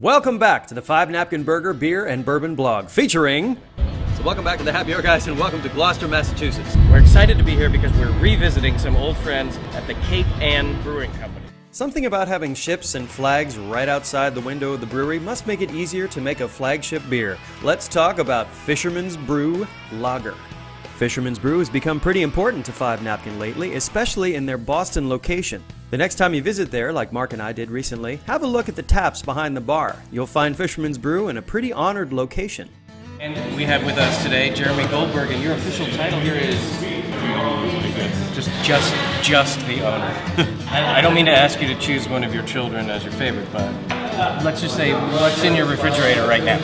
Welcome back to the 5 Napkin Burger Beer and Bourbon blog featuring... So welcome back to the Happy Hour, guys, and welcome to Gloucester, Massachusetts. We're excited to be here because we're revisiting some old friends at the Ann Brewing Company. Something about having ships and flags right outside the window of the brewery must make it easier to make a flagship beer. Let's talk about Fisherman's Brew Lager. Fisherman's Brew has become pretty important to 5 Napkin lately, especially in their Boston location. The next time you visit there, like Mark and I did recently, have a look at the taps behind the bar. You'll find Fisherman's Brew in a pretty honored location. And we have with us today Jeremy Goldberg, and your official title here is just the owner. I don't mean to ask you to choose one of your children as your favorite, but let's just say, what's in your refrigerator right now?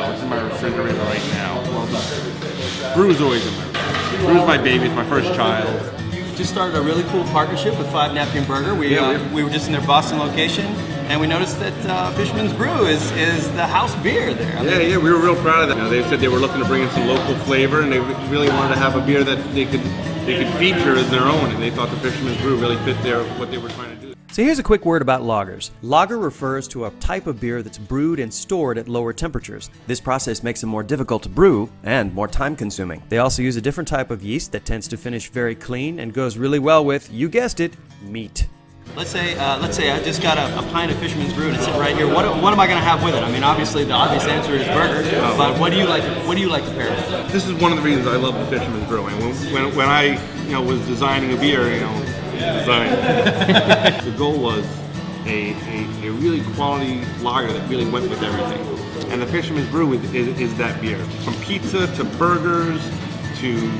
What's in my refrigerator right now? Well, Brew's always in my refrigerator. Brew's my baby, it's my first child. Just started a really cool partnership with 5 Napkin Burger. We were just in their Boston location, and we noticed that Fisherman's Brew is the house beer there. Yeah, we were real proud of that. You know, they said they were looking to bring in some local flavor, and they really wanted to have a beer that they could feature as their own, and they thought the Fisherman's Brew really fit what they were trying to do. So here's a quick word about lagers. Lager refers to a type of beer that's brewed and stored at lower temperatures. This process makes them more difficult to brew and more time consuming. They also use a different type of yeast that tends to finish very clean and goes really well with, you guessed it, meat. Let's say I just got a pint of Fisherman's Brew and it's sitting right here. What am I going to have with it? I mean, obviously the obvious answer is burger, but what do you like to pair with? This is one of the reasons I love the Fisherman's Brew. And when I was designing a beer, the goal was a really quality lager that really went with everything. And the Fisherman's Brew is that beer. From pizza to burgers to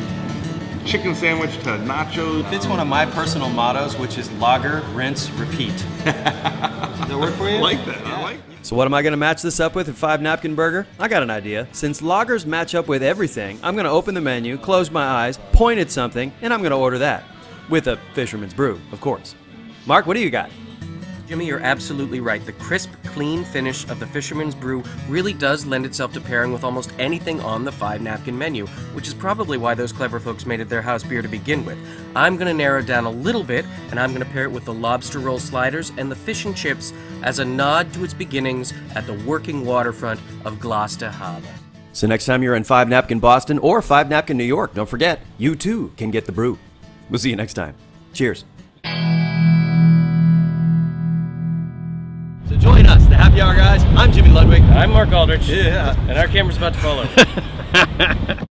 chicken sandwich to nachos. It's one of my personal mottos, which is lager, rinse, repeat. Does that work for you? I like that. I like it. So what am I going to match this up with at 5 Napkin Burger? I got an idea. Since lagers match up with everything, I'm going to open the menu, close my eyes, point at something, and I'm going to order that. With a Fisherman's Brew, of course. Mark, what do you got? Jimmy, you're absolutely right. The crisp, clean finish of the Fisherman's Brew really does lend itself to pairing with almost anything on the 5 Napkin menu, which is probably why those clever folks made it their house beer to begin with. I'm going to narrow it down a little bit, and I'm going to pair it with the lobster roll sliders and the fish and chips as a nod to its beginnings at the working waterfront of Gloucester Harbor. So next time you're in 5 Napkin Boston or 5 Napkin New York, don't forget, you too can get the brew. We'll see you next time. Cheers. So join us, the Happy Hour guys. I'm Jimmy Ludwig. I'm Mark Aldrich. Yeah. And our camera's about to fall over.